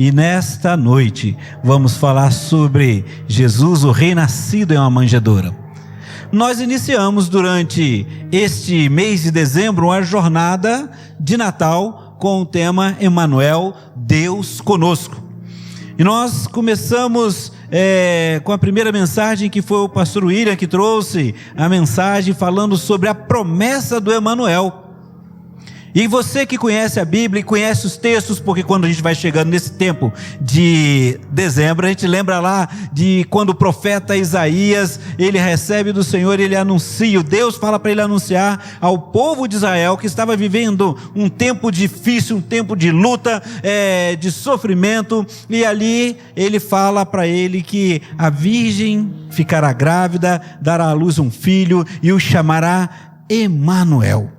E nesta noite vamos falar sobre Jesus, o Rei nascido em uma manjedoura. Nós iniciamos durante este mês de dezembro uma jornada de Natal com o tema Emmanuel, Deus conosco. E nós começamos com a primeira mensagem, que foi o pastor William que trouxe a mensagem falando sobre a promessa do Emmanuel. E você que conhece a Bíblia e conhece os textos, porque quando a gente vai chegando nesse tempo de dezembro, a gente lembra lá de quando o profeta Isaías, ele recebe do Senhor, ele anuncia, Deus fala para ele anunciar ao povo de Israel que estava vivendo um tempo difícil, um tempo de luta, de sofrimento, e ali ele fala para ele que a virgem ficará grávida, dará à luz um filho e o chamará Emmanuel,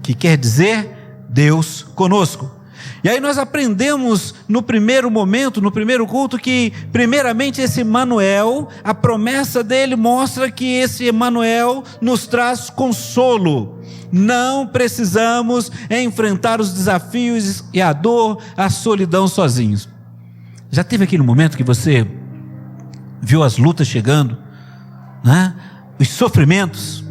que quer dizer Deus conosco. E aí nós aprendemos no primeiro momento, no primeiro culto, que primeiramente esse Emmanuel, a promessa dele mostra que esse Emmanuel nos traz consolo. Não precisamos enfrentar os desafios e a dor, a solidão sozinhos. Já teve aquele momento que você viu as lutas chegando, né? Os sofrimentos,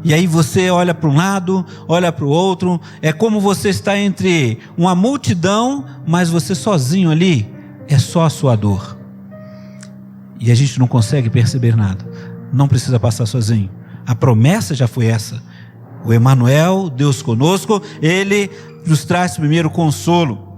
e aí você olha para um lado, olha para o outro, é como você está entre uma multidão, mas você sozinho ali, é só a sua dor, e a gente não consegue perceber nada. Não precisa passar sozinho, a promessa já foi essa, o Emmanuel, Deus conosco, ele nos traz primeiro consolo.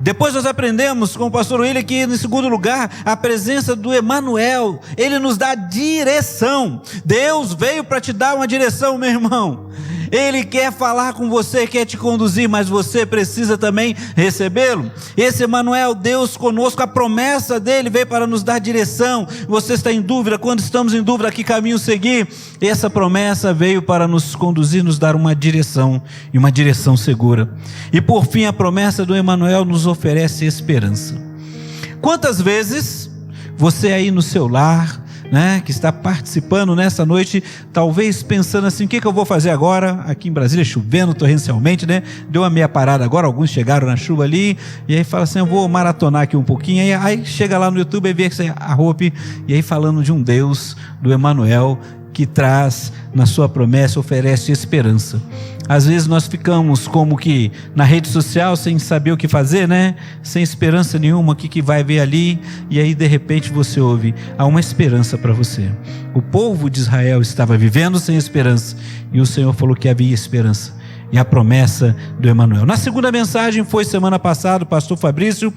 Depois nós aprendemos com o pastor William que, em segundo lugar, a presença do Emmanuel, ele nos dá direção. Deus veio para te dar uma direção, meu irmão. Ele quer falar com você, quer te conduzir, mas você precisa também recebê-lo. Esse Emmanuel, Deus conosco, a promessa dele veio para nos dar direção. Você está em dúvida, quando estamos em dúvida, que caminho seguir? Essa promessa veio para nos conduzir, nos dar uma direção, e uma direção segura. E por fim, a promessa do Emmanuel nos oferece esperança. Quantas vezes você aí no seu lar, né, que está participando nessa noite, talvez pensando assim, o que eu vou fazer agora? Aqui em Brasília chovendo torrencialmente, né? Deu uma meia parada agora, alguns chegaram na chuva ali, e aí fala assim, eu vou maratonar aqui um pouquinho, aí chega lá no YouTube e vê a roupa, e aí falando de um Deus, do Emmanuel, que traz na sua promessa, oferece esperança. Às vezes nós ficamos como que na rede social sem saber o que fazer, né? Sem esperança nenhuma, o que vai ver ali, e aí de repente você ouve, há uma esperança para você. O povo de Israel estava vivendo sem esperança, e o Senhor falou que havia esperança, e a promessa do Emmanuel. Na segunda mensagem foi semana passada, o pastor Fabrício,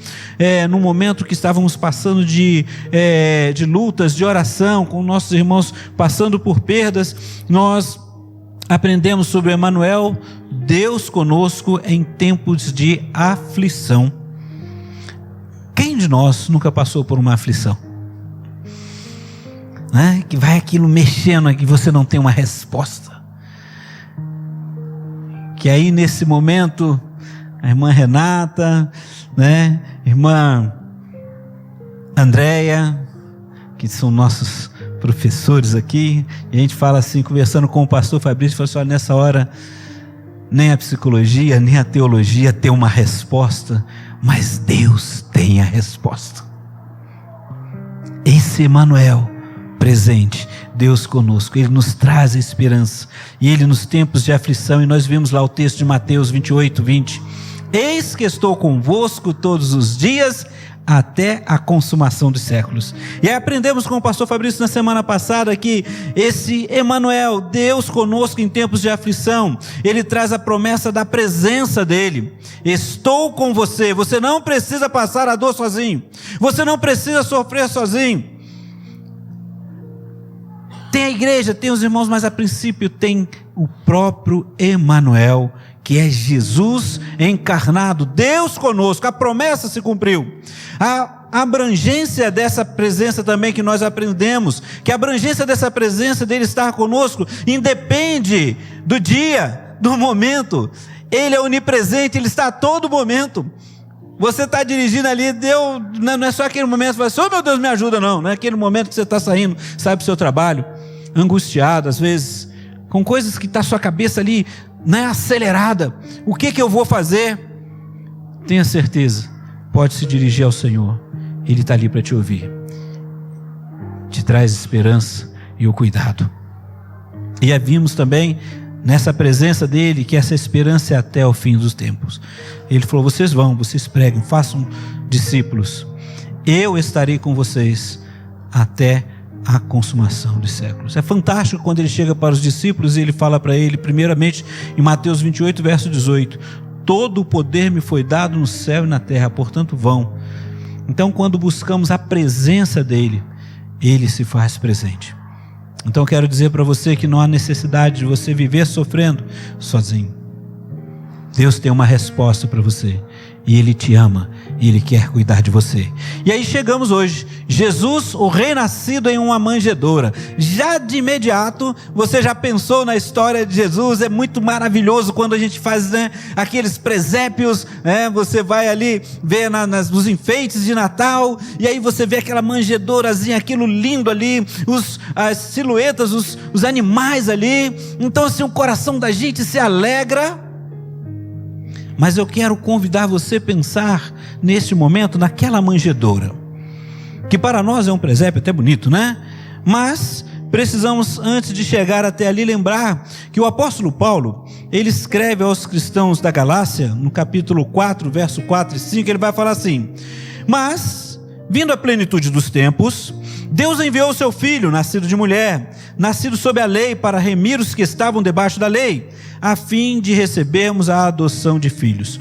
no momento que estávamos passando de lutas, de oração, com nossos irmãos passando por perdas, nós aprendemos sobre o Emmanuel, Deus conosco em tempos de aflição. Quem de nós nunca passou por uma aflição? Né? Que vai aquilo mexendo, que você não tem uma resposta. Que aí nesse momento, a irmã Renata, né? Irmã Andréia, que são nossos professores aqui, e a gente fala assim, conversando com o pastor Fabrício, falou assim, olha, nessa hora, nem a psicologia, nem a teologia tem uma resposta, mas Deus tem a resposta. Esse Emmanuel presente, Deus conosco, ele nos traz a esperança, e ele nos tempos de aflição, e nós vimos lá o texto de Mateus 28, 20, eis que estou convosco todos os dias, até a consumação dos séculos. E aí aprendemos com o pastor Fabrício na semana passada que esse Emmanuel, Deus conosco em tempos de aflição, ele traz a promessa da presença dele. Estou com você, você não precisa passar a dor sozinho, você não precisa sofrer sozinho. Tem a igreja, tem os irmãos, mas a princípio tem o próprio Emmanuel, que é Jesus encarnado, Deus conosco. A promessa se cumriu. A abrangência dessa presença também que nós aprendemos, que a abrangência dessa presença dele estar conosco, independe do dia, do momento. Ele é onipresente, ele está a todo momento. Você está dirigindo ali, não é só aquele momento, você fala, oh meu Deus, me ajuda, não é aquele momento que você está saindo, sai para o seu trabalho, angustiado às vezes, com coisas que está a sua cabeça ali, né, acelerada. O que eu vou fazer? Tenha certeza, pode se dirigir ao Senhor. Ele está ali para te ouvir. Te traz esperança e o cuidado. E vimos também nessa presença dele que essa esperança é até o fim dos tempos. Ele falou: vocês preguem, façam discípulos. Eu estarei com vocês até a consumação dos séculos. É fantástico quando ele chega para os discípulos e ele fala para ele, primeiramente em Mateus 28, verso 18: todo o poder me foi dado no céu e na terra, portanto vão. Então, quando buscamos a presença dele, ele se faz presente. Então, quero dizer para você que não há necessidade de você viver sofrendo sozinho. Deus tem uma resposta para você. E Ele te ama, e Ele quer cuidar de você. E aí chegamos hoje, Jesus, o rei nascido em uma manjedoura. Já de imediato, você já pensou na história de Jesus? É muito maravilhoso quando a gente faz, né, aqueles presépios, né? Você vai ali ver nos enfeites de Natal, e aí você vê aquela manjedourazinha, aquilo lindo ali, as silhuetas, os animais ali. Então assim, o coração da gente se alegra. Mas eu quero convidar você a pensar neste momento naquela manjedoura, que para nós é um presépio até bonito, né? Mas precisamos, antes de chegar até ali, lembrar que o apóstolo Paulo, ele escreve aos cristãos da Galácia, no capítulo 4, verso 4 e 5, ele vai falar assim: mas, vindo a plenitude dos tempos, Deus enviou o seu Filho, nascido de mulher, nascido sob a lei, para remir os que estavam debaixo da lei, a fim de recebermos a adoção de filhos.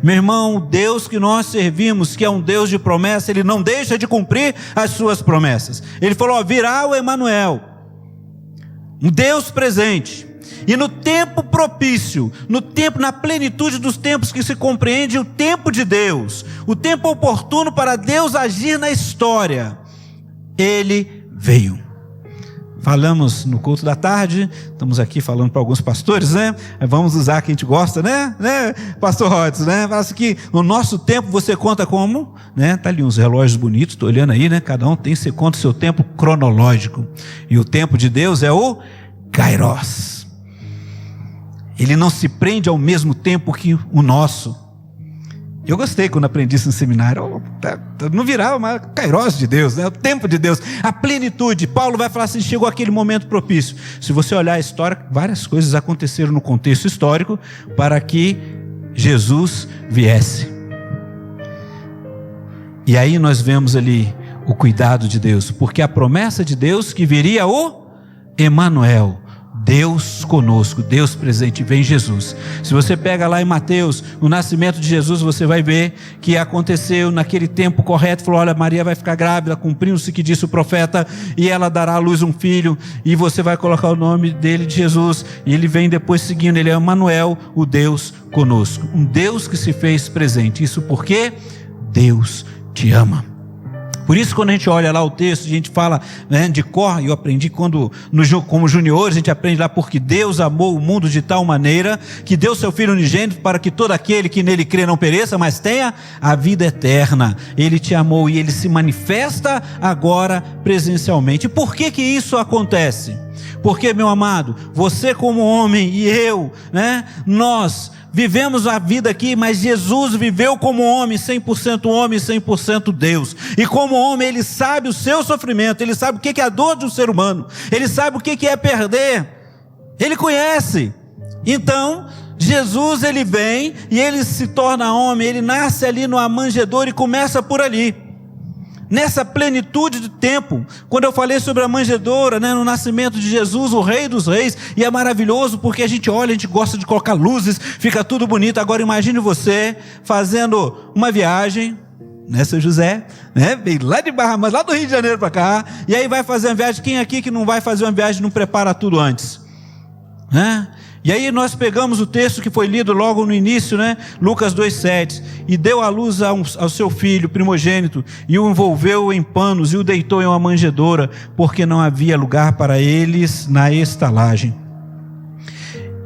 Meu irmão, o Deus que nós servimos, que é um Deus de promessa, Ele não deixa de cumprir as suas promessas. Ele falou: virá o Emanuel, um Deus presente. E no tempo propício, na plenitude dos tempos que se compreende o tempo de Deus, o tempo oportuno para Deus agir na história, Ele veio. Falamos no culto da tarde, estamos aqui falando para alguns pastores, né? Vamos usar que a gente gosta, né? Pastor Rodson, né? Fala assim que no nosso tempo você conta como? Né? Tá ali uns relógios bonitos, estou olhando aí, né? Cada um você conta o seu tempo cronológico. E o tempo de Deus é o Kairos. Ele não se prende ao mesmo tempo que o nosso. Eu gostei quando aprendi isso no seminário. Não virava, mas Kairos de Deus, né? O tempo de Deus, a plenitude. Paulo vai falar assim: chegou aquele momento propício. Se você olhar a história, várias coisas aconteceram no contexto histórico para que Jesus viesse. E aí nós vemos ali o cuidado de Deus, porque a promessa de Deus que viria o Emanuel, Deus conosco, Deus presente, vem Jesus. Se você pega lá em Mateus, o nascimento de Jesus, você vai ver que aconteceu naquele tempo correto. Falou: olha, Maria vai ficar grávida, cumprindo-se o que disse o profeta, e ela dará à luz um filho, e você vai colocar o nome dele de Jesus, e ele vem depois seguindo, ele é Emanuel, o Deus conosco, um Deus que se fez presente. Isso porque Deus te ama. Por isso, quando a gente olha lá o texto, a gente fala, né, de cor. Eu aprendi como juniores, a gente aprende lá: porque Deus amou o mundo de tal maneira que deu seu Filho unigênito, para que todo aquele que nele crê não pereça, mas tenha a vida eterna. Ele te amou e Ele se manifesta agora presencialmente. E por que isso acontece? Porque, meu amado, você como homem e eu, né, nós vivemos a vida aqui, mas Jesus viveu como homem, 100% Deus. E como homem, Ele sabe o seu sofrimento, Ele sabe o que é a dor de um ser humano, Ele sabe o que é perder, Ele conhece. Então, Jesus, Ele vem e Ele se torna homem, Ele nasce ali numa manjedoura e começa por ali. Nessa plenitude de tempo, quando eu falei sobre a manjedoura, né, no nascimento de Jesus, o Rei dos Reis, e é maravilhoso porque a gente olha, a gente gosta de colocar luzes, fica tudo bonito. Agora imagine você fazendo uma viagem, né, seu José, né, vem lá de Barra, mas lá do Rio de Janeiro para cá, e aí vai fazer uma viagem. Quem aqui que não vai fazer uma viagem não prepara tudo antes, né? E aí nós pegamos o texto que foi lido logo no início, né? Lucas 2,7. E deu à luz ao seu filho primogênito, e o envolveu em panos, e o deitou em uma manjedoura, porque não havia lugar para eles na estalagem.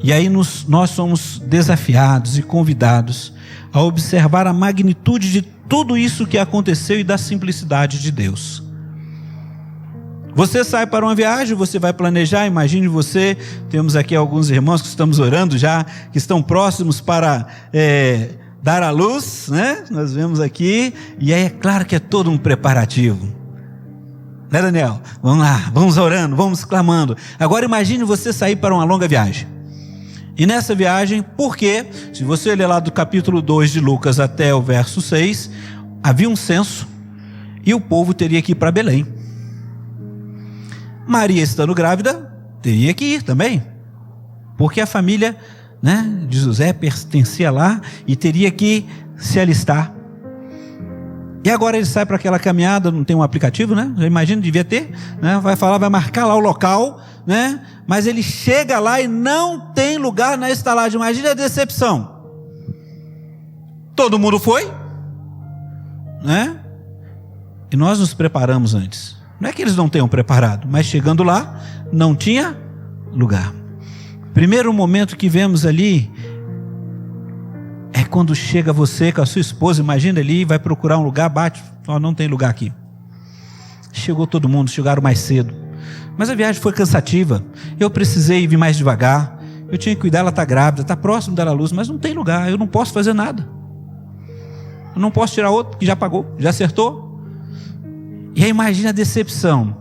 E aí nós somos desafiados e convidados a observar a magnitude de tudo isso que aconteceu e da simplicidade de Deus. Você sai para uma viagem, você vai planejar, imagine você, temos aqui alguns irmãos que estamos orando já, que estão próximos para dar à luz, né? Nós vemos aqui, e aí é claro que é todo um preparativo. Né, Daniel? Vamos lá, vamos orando, vamos clamando. Agora imagine você sair para uma longa viagem. E nessa viagem, porque, se você ler lá do capítulo 2 de Lucas até o verso 6, havia um censo e o povo teria que ir para Belém. Maria, estando grávida, teria que ir também, porque a família, né, de José pertencia lá e teria que se alistar. E agora ele sai para aquela caminhada, não tem um aplicativo, né? Eu imagino, devia ter, né? Vai falar, vai marcar lá o local, né? Mas ele chega lá e não tem lugar na estalagem. Imagina a decepção. Todo mundo foi, né? E nós nos preparamos antes. Não é que eles não tenham preparado, mas chegando lá, não tinha lugar. Primeiro momento que vemos ali é quando chega você com a sua esposa, imagina ali, vai procurar um lugar, bate, fala, não tem lugar aqui. Chegou todo mundo, chegaram mais cedo, mas a viagem foi cansativa, eu precisei vir mais devagar, eu tinha que cuidar, ela está grávida, está próximo dela à luz, mas não tem lugar, eu não posso fazer nada, eu não posso tirar outro que já pagou, já acertou. E aí imagina a decepção,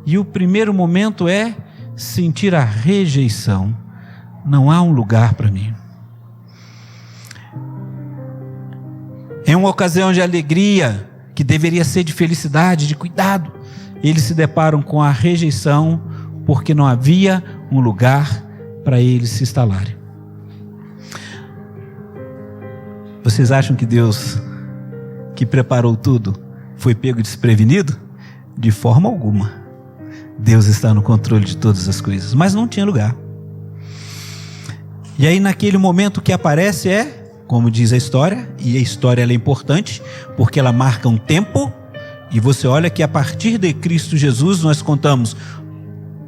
e o primeiro momento é sentir a rejeição, não há um lugar para mim. Em uma ocasião de alegria, que deveria ser de felicidade, de cuidado, eles se deparam com a rejeição, porque não havia um lugar para eles se instalarem. Vocês acham que Deus, que preparou tudo, foi pego desprevenido? De forma alguma. Deus está no controle de todas as coisas, mas não tinha lugar. E aí naquele momento que aparece como diz a história, e a história ela é importante, porque ela marca um tempo, e você olha que a partir de Cristo Jesus, nós contamos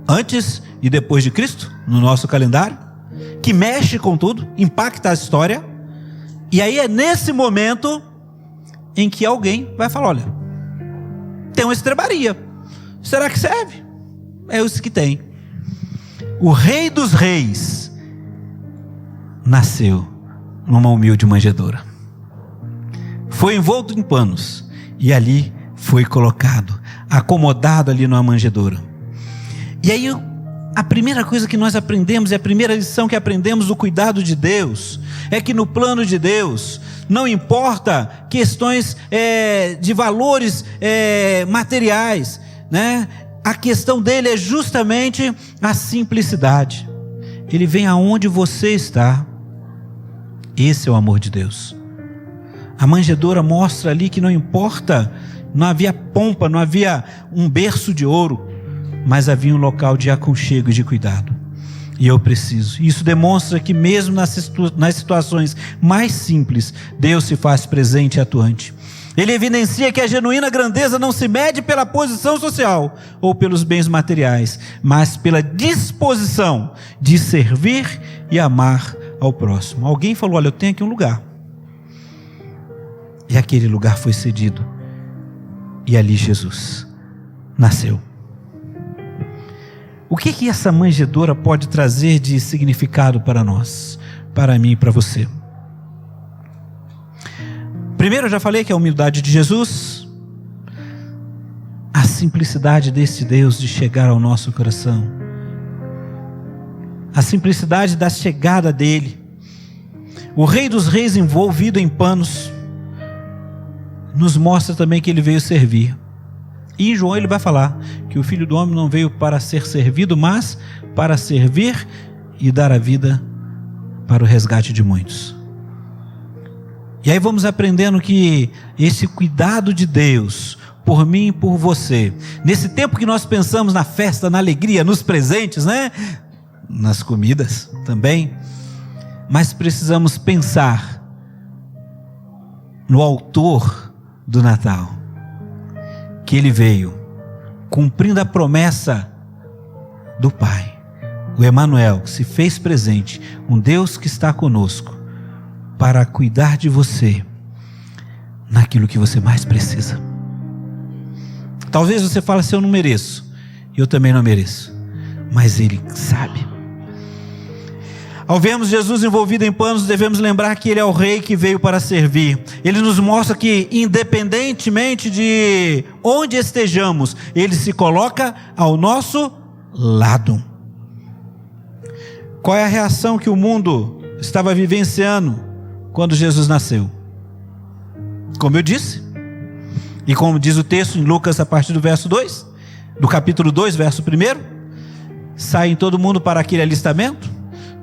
antes e depois de Cristo, no nosso calendário, que mexe com tudo, impacta a história, e aí é nesse momento, em que alguém vai falar, olha, tem uma estrebaria, será que serve? É isso que tem. O Rei dos Reis nasceu numa humilde manjedoura, foi envolto em panos e ali foi colocado, acomodado ali numa manjedoura. E aí a primeira coisa que nós aprendemos, e a primeira lição que aprendemos do cuidado de Deus, é que no plano de Deus não importa questões de valores materiais, né? A questão dele é justamente a simplicidade. Ele vem aonde você está. Esse é o amor de Deus. A manjedoura mostra ali que não importa, não havia pompa, não havia um berço de ouro, mas havia um local de aconchego e de cuidado. E eu preciso. Isso demonstra que mesmo nas situações mais simples, Deus se faz presente e atuante. Ele evidencia que a genuína grandeza não se mede pela posição social ou pelos bens materiais, mas pela disposição de servir e amar ao próximo. Alguém falou, olha, eu tenho aqui um lugar, e aquele lugar foi cedido, e ali Jesus nasceu. O que essa manjedoura pode trazer de significado para nós, para mim e para você? Primeiro, eu já falei que a humildade de Jesus, a simplicidade desse Deus de chegar ao nosso coração, a simplicidade da chegada dele, o Rei dos Reis envolvido em panos, nos mostra também que ele veio servir. E em João ele vai falar que o Filho do Homem não veio para ser servido, mas para servir e dar a vida para o resgate de muitos. E aí vamos aprendendo que esse cuidado de Deus por mim e por você, nesse tempo que nós pensamos na festa, na alegria, nos presentes, né? Nas comidas também, mas precisamos pensar no autor do Natal, que ele veio cumprindo a promessa do Pai, o Emanuel, que se fez presente, um Deus que está conosco, para cuidar de você naquilo que você mais precisa. Talvez você fale assim, eu não mereço, eu também não mereço, mas ele sabe. Ao vermos Jesus envolvido em planos, devemos lembrar que Ele é o Rei que veio para servir. Ele nos mostra que, independentemente de onde estejamos, Ele se coloca ao nosso lado. Qual é a reação que o mundo estava vivenciando quando Jesus nasceu? Como eu disse, e como diz o texto em Lucas, a partir do verso 2, do capítulo 2, verso 1, saem todo mundo para aquele alistamento,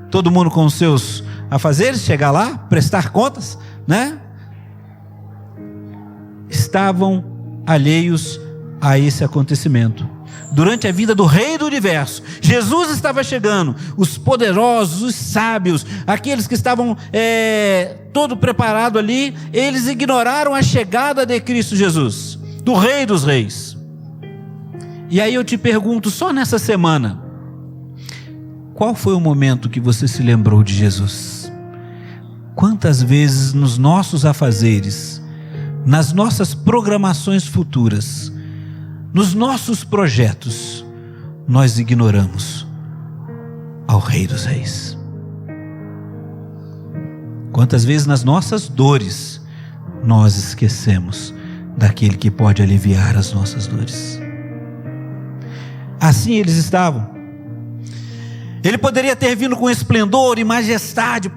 todo mundo com os seus afazeres, chegar lá, prestar contas, né? Estavam alheios a esse acontecimento. Durante a vida do Rei do Universo, Jesus estava chegando, os poderosos, os sábios, aqueles que estavam todo preparado ali, eles ignoraram a chegada de Cristo Jesus, do Rei dos Reis. E aí eu te pergunto, só nessa semana, qual foi o momento que você se lembrou de Jesus? Quantas vezes nos nossos afazeres, nas nossas programações futuras, nos nossos projetos, nós ignoramos ao Rei dos Reis? Quantas vezes nas nossas dores, nós esquecemos daquele que pode aliviar as nossas dores? Assim eles estavam. Ele poderia ter vindo com esplendor e majestade,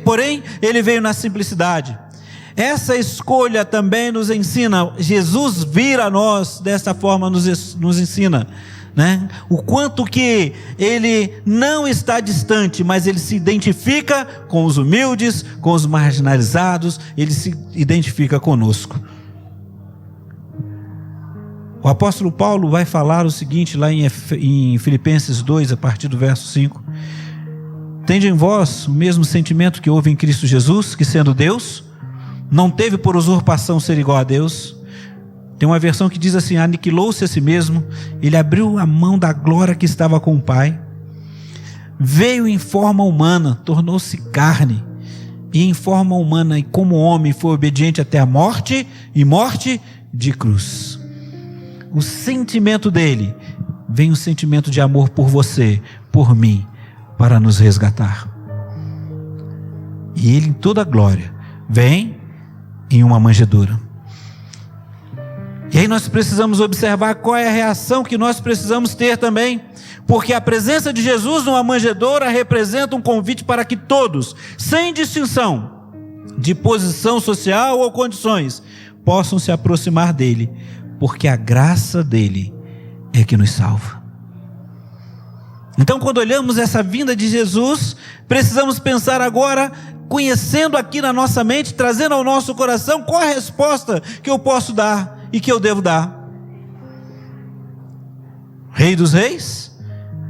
porém ele veio na simplicidade. Essa escolha também nos ensina, Jesus vir a nós dessa forma nos ensina, né? O quanto que Ele não está distante, mas Ele se identifica com os humildes, com os marginalizados, Ele se identifica conosco. O apóstolo Paulo vai falar o seguinte lá em Filipenses 2, a partir do verso 5. Tende em vós o mesmo sentimento que houve em Cristo Jesus, que sendo Deus, não teve por usurpação ser igual a Deus. Tem uma versão que diz assim: aniquilou-se a si mesmo, ele abriu a mão da glória que estava com o Pai, veio em forma humana, tornou-se carne, e em forma humana e como homem foi obediente até a morte, e morte de cruz. O sentimento dele, vem o sentimento de amor por você, por mim, para nos resgatar. E ele em toda a glória, vem em uma manjedoura. E aí nós precisamos observar qual é a reação que nós precisamos ter também, porque a presença de Jesus numa manjedoura representa um convite para que todos, sem distinção de posição social ou condições, possam se aproximar dele, porque a graça dele é que nos salva. Então, quando olhamos essa vinda de Jesus, precisamos pensar agora, conhecendo aqui na nossa mente, trazendo ao nosso coração, qual a resposta que eu posso dar e que eu devo dar. Rei dos Reis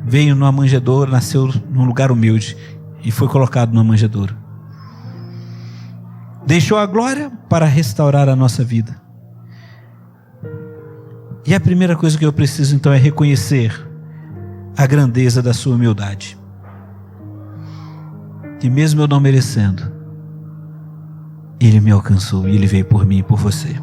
veio numa manjedoura, nasceu num lugar humilde e foi colocado numa manjedoura. Deixou a glória para restaurar a nossa vida. E a primeira coisa que eu preciso então é reconhecer a grandeza da sua humildade. E mesmo eu não merecendo, Ele me alcançou e Ele veio por mim e por você.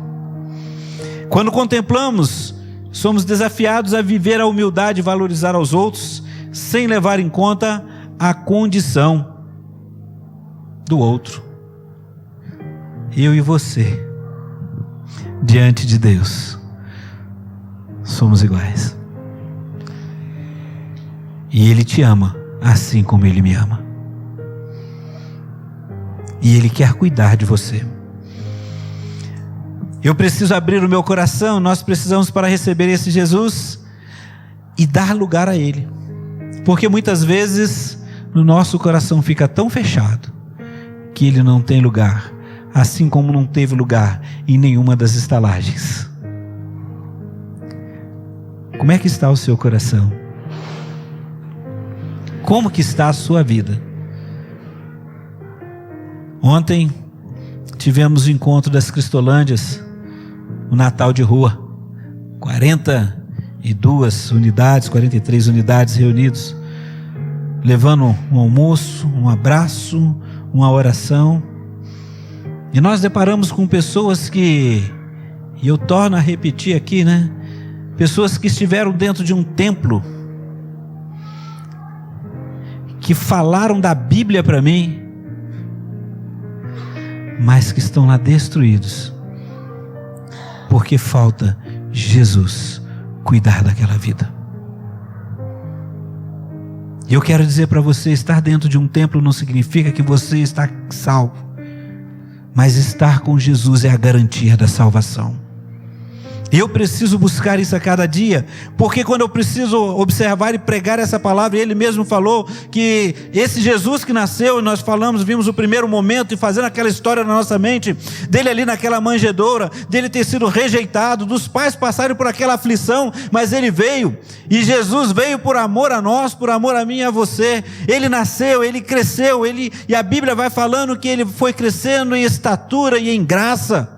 Quando contemplamos, somos desafiados a viver a humildade e valorizar aos outros, sem levar em conta a condição do outro. Eu e você, diante de Deus, somos iguais. E Ele te ama assim como Ele me ama. E Ele quer cuidar de você. Eu preciso abrir o meu coração, nós precisamos, para receber esse Jesus e dar lugar a Ele. Porque muitas vezes no nosso coração fica tão fechado que Ele não tem lugar, assim como não teve lugar em nenhuma das estalagens. Como é que está o seu coração? Como que está a sua vida? Ontem tivemos o encontro das Cristolândias, o Natal de rua, 42 unidades, 43 unidades reunidos, levando um almoço, um abraço, uma oração. E nós deparamos com pessoas que, e eu torno a repetir aqui, né? Pessoas que estiveram dentro de um templo, que falaram da Bíblia para mim, mas que estão lá destruídos, porque falta Jesus cuidar daquela vida. E eu quero dizer para você, estar dentro de um templo não significa que você está salvo, mas estar com Jesus é a garantia da salvação. Eu preciso buscar isso a cada dia, porque quando eu preciso observar e pregar essa palavra, ele mesmo falou que esse Jesus que nasceu, e nós vimos o primeiro momento e fazendo aquela história na nossa mente, dele ali naquela manjedoura, dele ter sido rejeitado, dos pais passarem por aquela aflição, mas ele veio, e Jesus veio por amor a nós, por amor a mim e a você. Ele nasceu, ele cresceu, e a Bíblia vai falando que ele foi crescendo em estatura e em graça,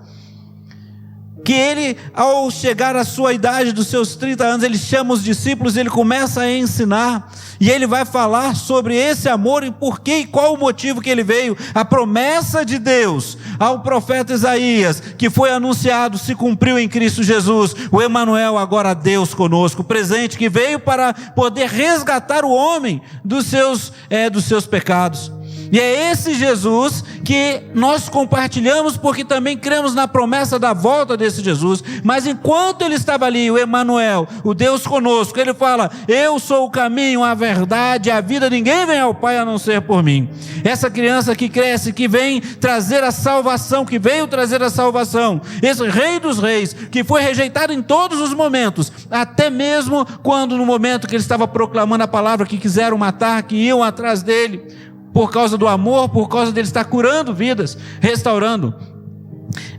que ele, ao chegar à sua idade dos seus 30 anos, ele chama os discípulos, ele começa a ensinar, e ele vai falar sobre esse amor, e por quê, e qual o motivo que ele veio. A promessa de Deus ao profeta Isaías, que foi anunciado, se cumpriu em Cristo Jesus, o Emanuel, agora Deus conosco, presente, que veio para poder resgatar o homem dos seus pecados. E é esse Jesus que nós compartilhamos, porque também cremos na promessa da volta desse Jesus. Mas enquanto ele estava ali, o Emanuel, o Deus conosco, ele fala: eu sou o caminho, a verdade, a vida, ninguém vem ao Pai a não ser por mim. Essa criança que cresce, que vem trazer a salvação, que veio trazer a salvação, esse Rei dos Reis, que foi rejeitado em todos os momentos, até mesmo quando no momento que ele estava proclamando a palavra, que quiseram matar, que iam atrás dele, por causa do amor, por causa dele estar curando vidas, restaurando.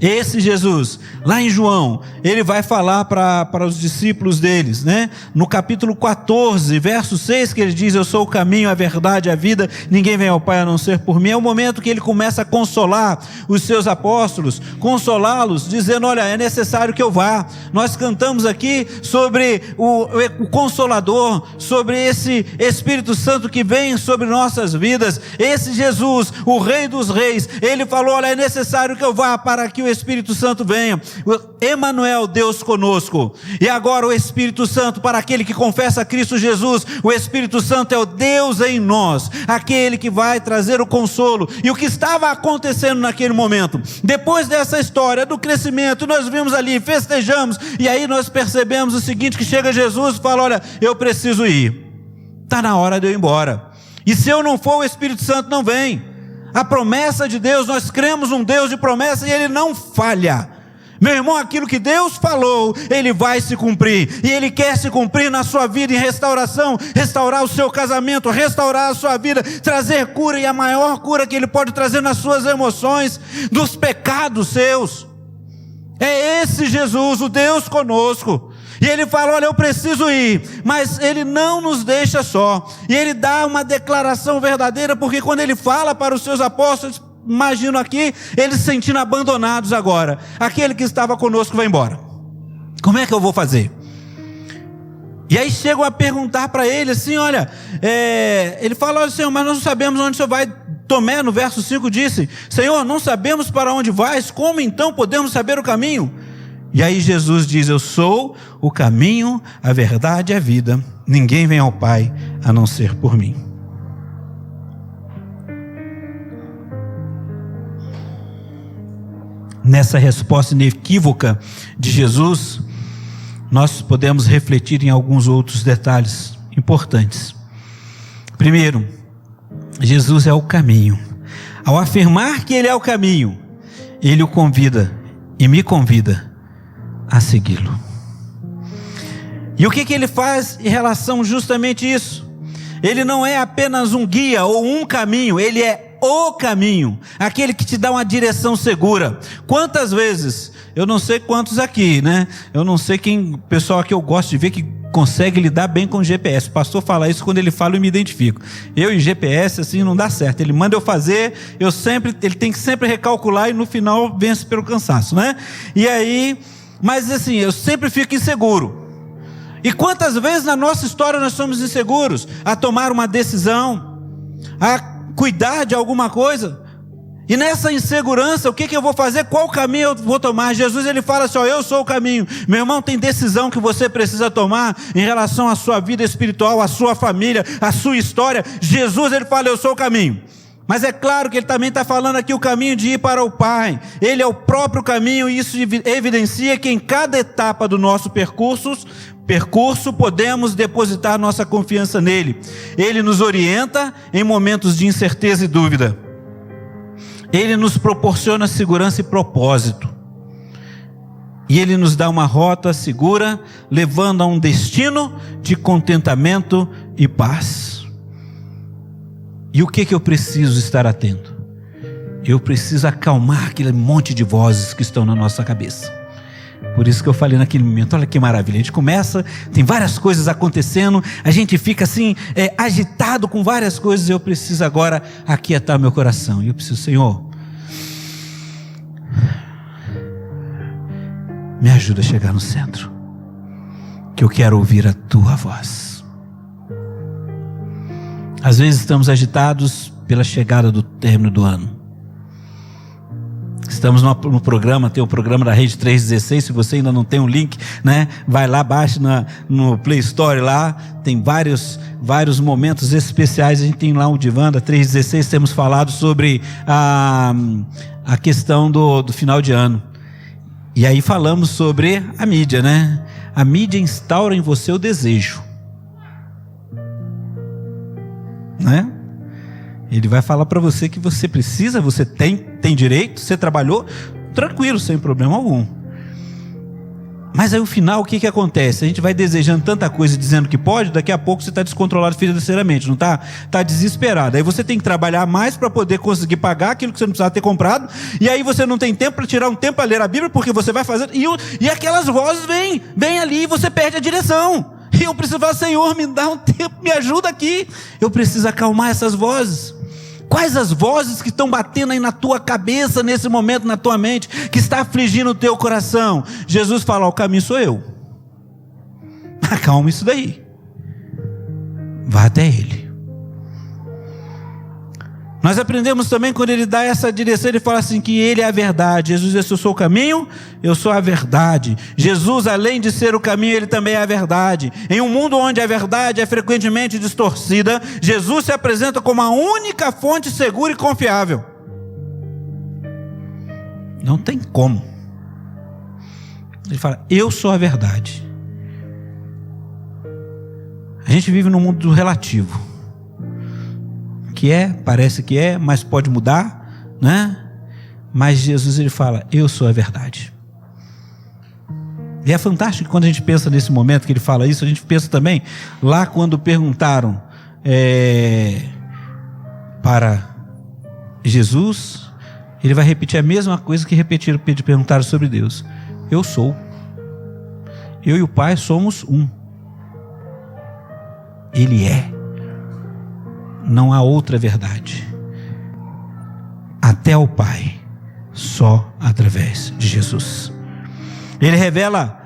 Esse Jesus, lá em João, ele vai falar para os discípulos deles, né? No capítulo 14, verso 6, que ele diz: eu sou o caminho, a verdade, a vida, ninguém vem ao Pai a não ser por mim. É o momento que ele começa a consolar os seus apóstolos, consolá-los, dizendo: olha, é necessário que eu vá. Nós cantamos aqui sobre o Consolador, sobre esse Espírito Santo que vem sobre nossas vidas. Esse Jesus, o Rei dos Reis, ele falou: olha, é necessário que eu vá para que o Espírito Santo venha. Emanuel, Deus conosco. E agora o Espírito Santo, para aquele que confessa Cristo Jesus, o Espírito Santo é o Deus em nós, aquele que vai trazer o consolo. E o que estava acontecendo naquele momento, depois dessa história do crescimento, nós vimos ali, festejamos, e aí nós percebemos o seguinte, que chega Jesus e fala: olha, eu preciso ir, está na hora de eu ir embora, e se eu não for, o Espírito Santo não vem. A promessa de Deus, nós cremos num Deus de promessa, e ele não falha. Meu irmão, aquilo que Deus falou, ele vai se cumprir, e ele quer se cumprir na sua vida em restauração, restaurar o seu casamento, restaurar a sua vida, trazer cura, e a maior cura que ele pode trazer nas suas emoções, dos pecados seus. É esse Jesus, o Deus conosco. E ele fala: olha, eu preciso ir, mas ele não nos deixa só, e ele dá uma declaração verdadeira, porque quando ele fala para os seus apóstolos, imagino aqui, eles se sentindo abandonados agora, aquele que estava conosco vai embora, como é que eu vou fazer? E aí chegam a perguntar para ele assim: olha, ele fala: olha, Senhor, mas nós não sabemos onde o Senhor vai. Tomé, no verso 5, disse: Senhor, não sabemos para onde vais, como então podemos saber o caminho? E aí Jesus diz: eu sou o caminho, a verdade e a vida, ninguém vem ao Pai a não ser por mim. Nessa resposta inequívoca de Jesus, nós podemos refletir em alguns outros detalhes importantes. Primeiro, Jesus é o caminho. Ao afirmar que ele é o caminho, ele o convida e me convida a segui-lo. E o que ele faz em relação justamente a isso? Ele não é apenas um guia ou um caminho, ele é o caminho, aquele que te dá uma direção segura. Quantas vezes, eu não sei quantos aqui, né? Eu não sei quem, pessoal aqui eu gosto de ver que consegue lidar bem com o GPS. O pastor fala isso, quando ele fala eu me identifico. Eu e GPS assim não dá certo. Ele manda eu fazer, ele tem que sempre recalcular e no final vence pelo cansaço, né? E aí, mas assim, eu sempre fico inseguro. E quantas vezes na nossa história nós somos inseguros a tomar uma decisão, a cuidar de alguma coisa, E nessa insegurança, o que eu vou fazer? Qual caminho eu vou tomar? Jesus, ele fala assim, eu sou o caminho. Meu irmão, tem decisão que você precisa tomar em relação à sua vida espiritual, à sua família, à sua história. Jesus, ele fala, eu sou o caminho. Mas é claro que ele também está falando aqui o caminho de ir para o Pai. Ele é o próprio caminho, e isso evidencia que em cada etapa do nosso percurso podemos depositar nossa confiança nele. Ele nos orienta em momentos de incerteza e dúvida. Ele nos proporciona segurança e propósito. E Ele nos dá uma rota segura, levando a um destino de contentamento e paz. E o que eu preciso estar atento? Eu preciso acalmar aquele monte de vozes que estão na nossa cabeça. Por isso que eu falei naquele momento, olha que maravilha, a gente começa, tem várias coisas acontecendo, a gente fica assim, agitado com várias coisas, eu preciso agora aquietar meu coração, e eu preciso, Senhor, me ajuda a chegar no centro, que eu quero ouvir a Tua voz. Às vezes estamos agitados pela chegada do término do ano. Estamos no programa, tem o programa da Rede 316, se você ainda não tem um link, né? Vai lá, baixe no Play Store lá, tem vários momentos especiais, a gente tem lá o Divã da 316, temos falado sobre a questão do final de ano. E aí falamos sobre a mídia, né? A mídia instaura em você o desejo, né? Ele vai falar para você que você precisa, você tem direito, você trabalhou, tranquilo, sem problema algum. Mas aí o final, o que acontece? A gente vai desejando tanta coisa, dizendo que pode, daqui a pouco você está descontrolado financeiramente, não está? Está desesperado. Aí você tem que trabalhar mais para poder conseguir pagar aquilo que você não precisava ter comprado, e aí você não tem tempo para tirar um tempo para ler a Bíblia, porque você vai fazer, e aquelas vozes vêm ali e você perde a direção. E eu preciso falar, Senhor, me dá um tempo, me ajuda aqui. Eu preciso acalmar essas vozes. Quais as vozes que estão batendo aí na tua cabeça nesse momento, na tua mente, que está afligindo o teu coração? Jesus fala, o caminho sou eu. Acalma isso daí. Vá até Ele. Nós aprendemos também quando Ele dá essa direção, Ele fala assim que Ele é a verdade. Jesus disse, eu sou o caminho, eu sou a verdade. Jesus, além de ser o caminho, Ele também é a verdade. Em um mundo onde a verdade é frequentemente distorcida, Jesus se apresenta como a única fonte segura e confiável. Não tem como. Ele fala, eu sou a verdade. A gente vive num mundo relativo. Que parece que mas pode mudar, né? Mas Jesus, ele fala, eu sou a verdade. E é fantástico que quando a gente pensa nesse momento que ele fala isso, a gente pensa também lá quando perguntaram para Jesus, ele vai repetir a mesma coisa que perguntaram sobre Deus. Eu sou. Eu e o Pai somos um. Ele é. Não há outra verdade. Até o Pai, só através de Jesus. Ele revela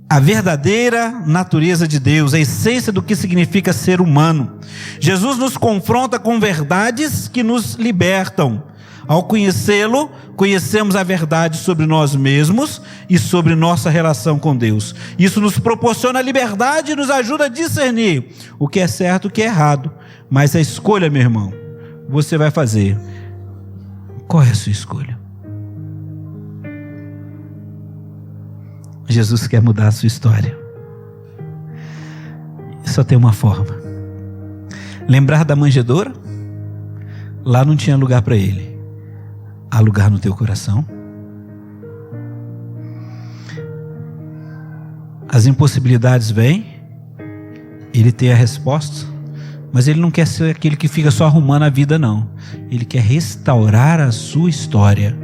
a verdadeira natureza de Deus, a essência do que significa ser humano. Jesus nos confronta com verdades que nos libertam. Ao conhecê-lo, conhecemos a verdade sobre nós mesmos e sobre nossa relação com Deus. Isso nos proporciona liberdade e nos ajuda a discernir o que é certo e o que é errado. Mas a escolha, meu irmão, você vai fazer. Qual é a sua escolha? Jesus quer mudar a sua história. Só tem uma forma. Lembrar da manjedoura? Lá não tinha lugar para ele. Há lugar no teu coração? As impossibilidades vêm, ele tem a resposta, mas ele não quer ser aquele que fica só arrumando a vida, não. Ele quer restaurar a sua história.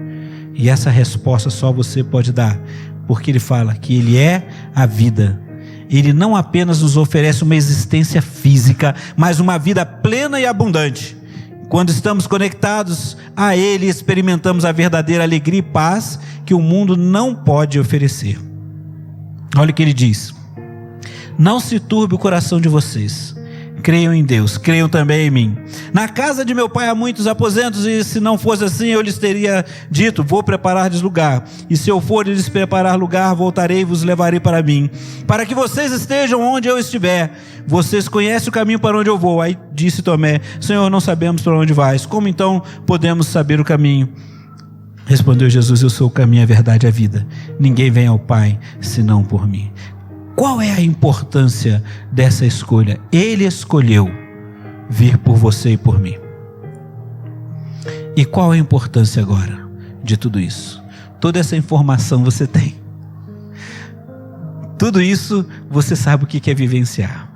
E essa resposta só você pode dar, porque ele fala que ele é a vida. Ele não apenas nos oferece uma existência física, mas uma vida plena e abundante. Quando estamos conectados a Ele, experimentamos a verdadeira alegria e paz que o mundo não pode oferecer. Olha o que ele diz: não se turbe o coração de vocês. Creiam em Deus, creiam também em mim. Na casa de meu pai há muitos aposentos, e se não fosse assim, eu lhes teria dito: vou preparar-lhes lugar. E se eu for lhes preparar lugar, voltarei e vos levarei para mim, para que vocês estejam onde eu estiver. Vocês conhecem o caminho para onde eu vou. Aí disse Tomé: Senhor, não sabemos para onde vais. Como então podemos saber o caminho? Respondeu Jesus: eu sou o caminho, a verdade e a vida. Ninguém vem ao Pai senão por mim. Qual é a importância dessa escolha? Ele escolheu vir por você e por mim. E qual a importância agora de tudo isso? Toda essa informação você tem. Tudo isso você sabe o que é vivenciar.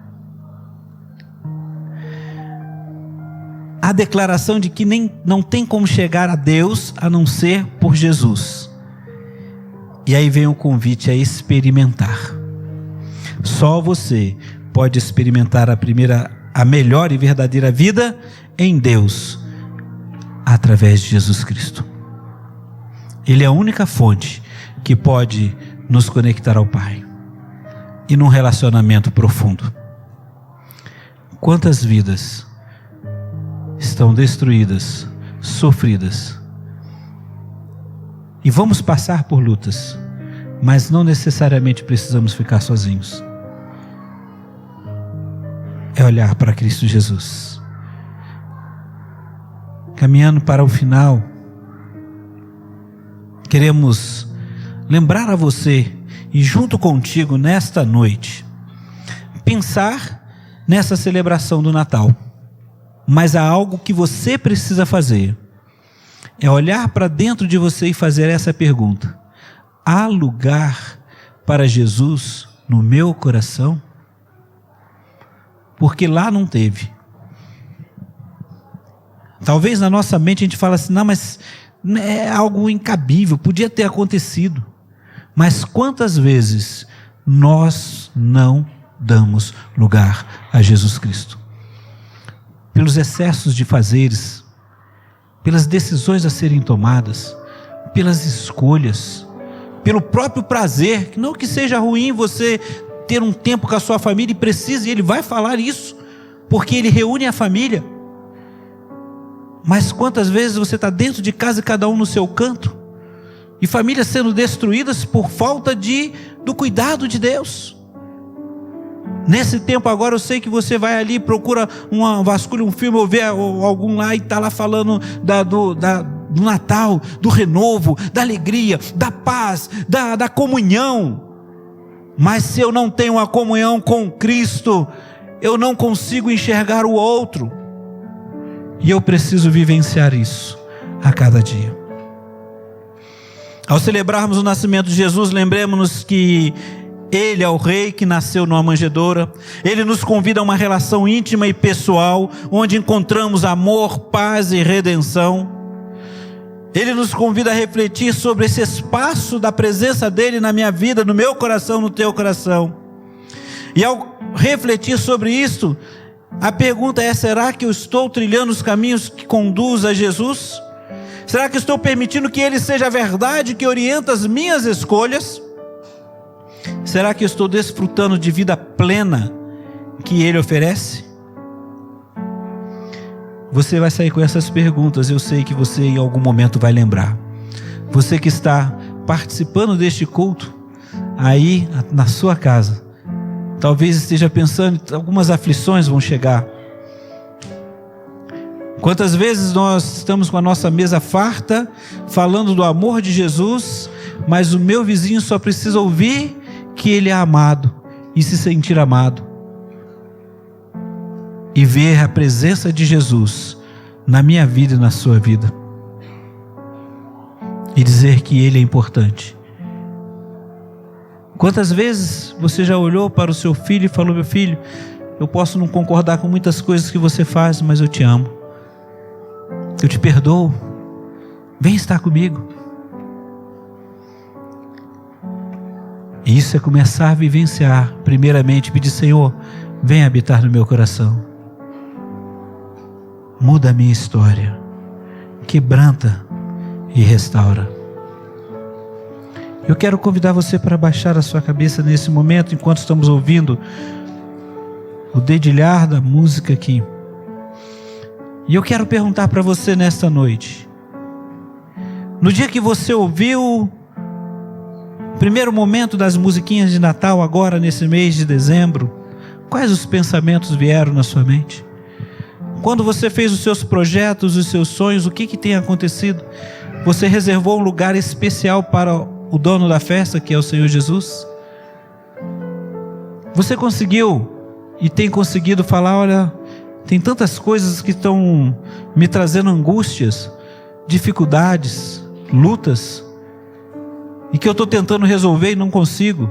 A declaração de que não tem como chegar a Deus a não ser por Jesus. E aí vem o convite a experimentar. Só você pode experimentar a melhor e verdadeira vida em Deus, através de Jesus Cristo. Ele é a única fonte que pode nos conectar ao Pai, e num relacionamento profundo. Quantas vidas estão destruídas, sofridas, e vamos passar por lutas, mas não necessariamente precisamos ficar sozinhos. É olhar para Cristo Jesus. Caminhando para o final, queremos lembrar a você, e junto contigo nesta noite, pensar nessa celebração do Natal. Mas há algo que você precisa fazer, é olhar para dentro de você e fazer essa pergunta: há lugar para Jesus no meu coração? Porque lá não teve. Talvez na nossa mente a gente fale assim: não, mas é algo incabível, podia ter acontecido. Mas quantas vezes nós não damos lugar a Jesus Cristo? Pelos excessos de fazeres, pelas decisões a serem tomadas, pelas escolhas, pelo próprio prazer. Não que seja ruim você ter um tempo com a sua família, e precisa, e ele vai falar isso, porque ele reúne a família. Mas quantas vezes você está dentro de casa e cada um no seu canto, e famílias sendo destruídas por falta do cuidado de Deus. Nesse tempo agora, eu sei que você vai ali, procura vasculha um filme, ou vê algum lá, e está lá falando do Natal, do renovo, da alegria, da paz, da comunhão. Mas se eu não tenho uma comunhão com Cristo, eu não consigo enxergar o outro. E eu preciso vivenciar isso a cada dia. Ao celebrarmos o nascimento de Jesus, lembremos-nos que Ele é o Rei que nasceu numa manjedoura. Ele nos convida a uma relação íntima e pessoal, onde encontramos amor, paz e redenção. Ele nos convida a refletir sobre esse espaço da presença dEle na minha vida, no meu coração, no teu coração. E ao refletir sobre isto, a pergunta é: será que eu estou trilhando os caminhos que conduzem a Jesus? Será que estou permitindo que Ele seja a verdade que orienta as minhas escolhas? Será que eu estou desfrutando de vida plena que Ele oferece? Você vai sair com essas perguntas. Eu sei que você em algum momento vai lembrar. Você que está participando deste culto, aí na sua casa, talvez esteja pensando, algumas aflições vão chegar. Quantas vezes nós estamos com a nossa mesa farta, falando do amor de Jesus, mas o meu vizinho só precisa ouvir que ele é amado e se sentir amado, e ver a presença de Jesus na minha vida e na sua vida, e dizer que Ele é importante. Quantas vezes você já olhou para o seu filho e falou: meu filho, eu posso não concordar com muitas coisas que você faz, mas eu te amo, eu te perdoo, vem estar comigo. E isso é começar a vivenciar, primeiramente pedir: Senhor, vem habitar no meu coração, muda a minha história, quebranta e restaura. Eu quero convidar você para baixar a sua cabeça nesse momento, enquanto estamos ouvindo o dedilhar da música aqui. E eu quero perguntar para você nesta noite: no dia que você ouviu o primeiro momento das musiquinhas de Natal, agora nesse mês de dezembro, quais os pensamentos vieram na sua mente? Quando você fez os seus projetos, os seus sonhos, o que tem acontecido? Você reservou um lugar especial para o dono da festa, que é o Senhor Jesus? Você conseguiu e tem conseguido falar: olha, tem tantas coisas que estão me trazendo angústias, dificuldades, lutas, e que eu estou tentando resolver e não consigo.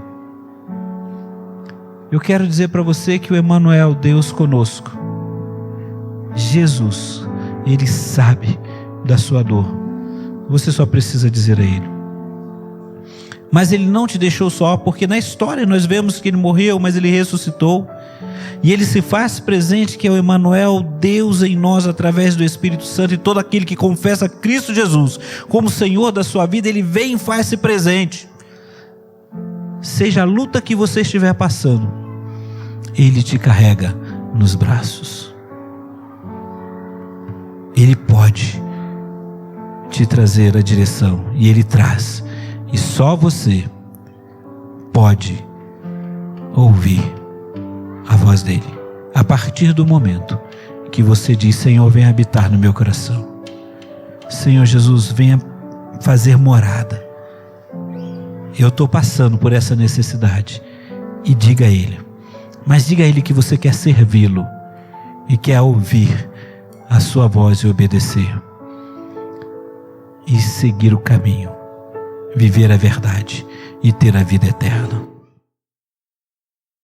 Eu quero dizer para você que o Emmanuel, Deus conosco, Jesus, Ele sabe da sua dor. Você só precisa dizer a Ele. Mas Ele não te deixou só, porque na história nós vemos que Ele morreu, mas Ele ressuscitou. E Ele se faz presente, que é o Emmanuel, Deus em nós através do Espírito Santo. E todo aquele que confessa Cristo Jesus como Senhor da sua vida, Ele vem e faz-se presente. Seja a luta que você estiver passando, Ele te carrega nos braços. Ele pode te trazer a direção, e Ele traz. E só você pode ouvir a voz dele a partir do momento que você diz: Senhor, venha habitar no meu coração. Senhor Jesus, venha fazer morada. Eu estou passando por essa necessidade. E diga a Ele, mas diga a Ele que você quer servi-lo e quer ouvir a sua voz e obedecer e seguir o caminho, viver a verdade e ter a vida eterna.